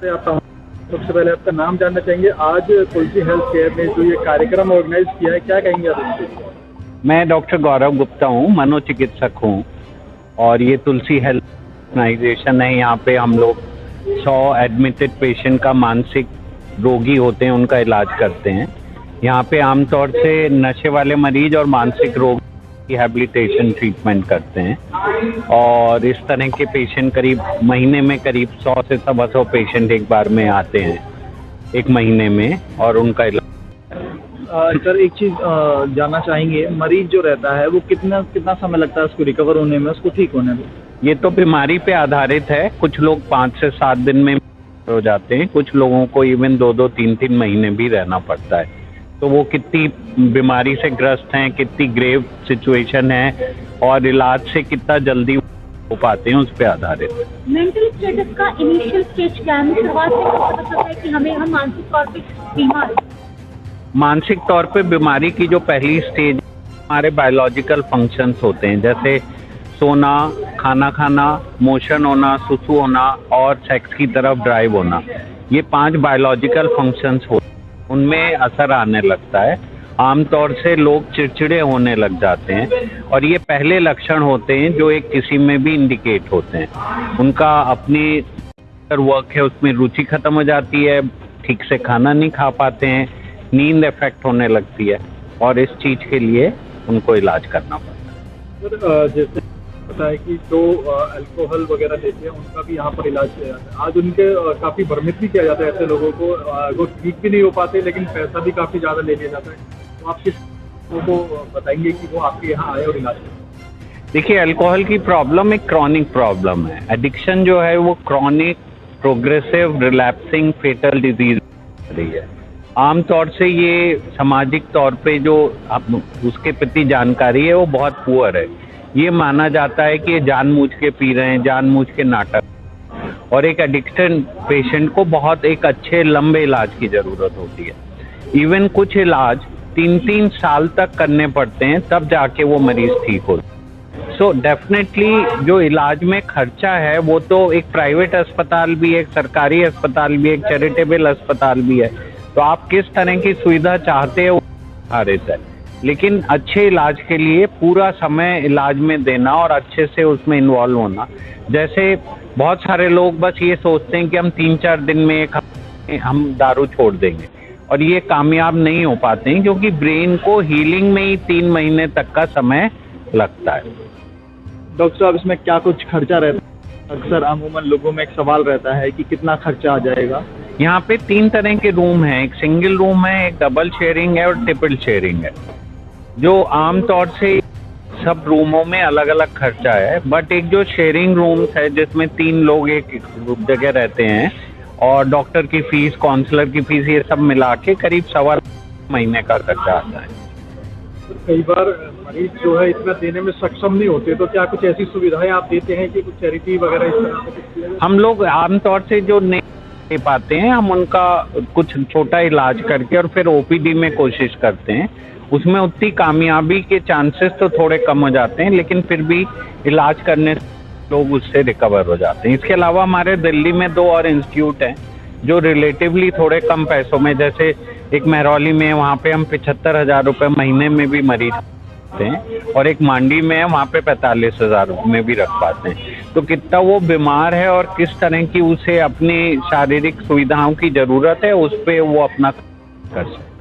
आप सबसे पहले आपका नाम जानना चाहेंगे। आज तुलसी हेल्थ केयर ने जो ये कार्यक्रम ऑर्गेनाइज किया है, क्या कहेंगे आप इसके? मैं डॉक्टर गौरव गुप्ता हूँ, मनोचिकित्सक हूँ और ये तुलसी हेल्थ ऑर्गेनाइजेशन है। यहाँ पे हम लोग 100 एडमिटेड पेशेंट का, मानसिक रोगी होते हैं उनका इलाज करते हैं। यहाँ पे आमतौर से नशे वाले मरीज और मानसिक रोग रिहैबिलिटेशन ट्रीटमेंट करते हैं और इस तरह के पेशेंट करीब महीने में करीब 100 से 125 पेशेंट एक बार में आते हैं एक महीने में और उनका इलाज। सर एक चीज़ जानना चाहेंगे, मरीज जो रहता है वो कितना समय लगता है उसको रिकवर होने में, उसको ठीक होने में? ये तो बीमारी पे आधारित है। कुछ लोग 5 से 7 दिन में हो जाते हैं, कुछ लोगों को इवन 2-2, 3-3 महीने भी रहना पड़ता है। तो वो कितनी बीमारी से ग्रस्त हैं, कितनी ग्रेव सिचुएशन है और इलाज से कितना जल्दी हो पाते हैं, उस पर आधारित है। मेंटल स्टेटस का इनिशियल स्टेज क्या है? शुरुआत से पता चलता है कि हम मानसिक तौर पे बीमार हैं। मानसिक तौर पे बीमारी की जो पहली स्टेज हमारे बायोलॉजिकल फंक्शंस होते हैं, जैसे सोना, खाना खाना, मोशन होना, सुसु होना और सेक्स की तरफ ड्राइव होना। ये 5 बायोलॉजिकल फंक्शंस होते हैं, उनमें असर आने लगता है। आमतौर से लोग चिड़चिड़े होने लग जाते हैं और ये पहले लक्षण होते हैं जो एक किसी में भी इंडिकेट होते हैं। उनका अपनी वर्क है उसमें रुचि खत्म हो जाती है, ठीक से खाना नहीं खा पाते हैं, नींद इफेक्ट होने लगती है और इस चीज़ के लिए उनको इलाज करना पड़ता है। सर जैसे पता है कि जो अल्कोहल वगैरह लेते हैं उनका भी यहाँ पर इलाज किया जाता है। आज उनके काफ़ी भ्रमित भी किया जाता है ऐसे लोगों को, वो ठीक भी नहीं हो पाते लेकिन पैसा भी काफ़ी ज़्यादा ले लिया जाता है। तो आप किस लोगों को बताएंगे कि वो आपके यहाँ आए और इलाज करें? देखिए, अल्कोहल की प्रॉब्लम एक क्रॉनिक प्रॉब्लम है। एडिक्शन जो है वो chronic, progressive, relapsing, fatal disease रही है। आमतौर से ये सामाजिक तौर पे जो उसके प्रति जानकारी है वो बहुत पुअर है। ये माना जाता है कि ये जानबूझ के पी रहे हैं, जानबूझ के नाटक, और एक एडिक्शन पेशेंट को बहुत एक अच्छे लंबे इलाज की ज़रूरत होती है। इवन कुछ इलाज 3-3 साल तक करने पड़ते हैं तब जाके वो मरीज ठीक हो। सो डेफिनेटली जो इलाज में खर्चा है वो तो एक प्राइवेट अस्पताल भी है, एक सरकारी अस्पताल भी है, एक चैरिटेबल अस्पताल भी है। तो आप किस तरह की सुविधा चाहते हैं वो आधारित है, लेकिन अच्छे इलाज के लिए पूरा समय इलाज में देना और अच्छे से उसमें इन्वॉल्व होना। जैसे बहुत सारे लोग बस ये सोचते हैं कि हम 3-4 दिन में हम दारू छोड़ देंगे और ये कामयाब नहीं हो पाते हैं क्योंकि ब्रेन को हीलिंग में ही 3 महीने तक का समय लगता है। डॉक्टर साहब इसमें क्या कुछ खर्चा रहता है? अक्सर अमूमन लोगों में एक सवाल रहता है कि कितना खर्चा आ जाएगा। यहाँ पे 3 तरह के रूम हैं, एक सिंगल रूम है, एक डबल शेयरिंग है और ट्रिपल शेयरिंग है। जो आमतौर से सब रूमों में अलग अलग खर्चा है, बट एक जो शेयरिंग रूम्स है जिसमें 3 लोग एक जगह रहते हैं और डॉक्टर की फीस, काउंसलर की फीस, ये सब मिला के करीब 1.25 महीने का खर्चा आता है। कई बार मरीज जो है इतना देने में सक्षम नहीं होते, तो क्या कुछ ऐसी सुविधाएं आप देते हैं कि कुछ चैरिटी वगैरह इस तरह से कुछ किया जाए? हम लोग आमतौर से जो नहीं दे पाते हैं, हम उनका कुछ छोटा इलाज करके और फिर ओपीडी में कोशिश करते हैं। उसमें उतनी कामयाबी के चांसेस तो थोड़े कम हो जाते हैं, लेकिन फिर भी इलाज करने से लोग उससे रिकवर हो जाते हैं। इसके अलावा हमारे दिल्ली में 2 और इंस्टीट्यूट हैं जो रिलेटिवली थोड़े कम पैसों में, जैसे एक महरौली में है, वहाँ पे हम 75,000 रुपये महीने में भी मरीज रखते हैं, और एक मांडी में है, वहाँ पे 45,000 रुपये में भी रख पाते हैं। तो कितना वो बीमार है और किस तरह की उसे अपनी शारीरिक सुविधाओं की ज़रूरत है, उस पर वो अपना कर सकते हैं।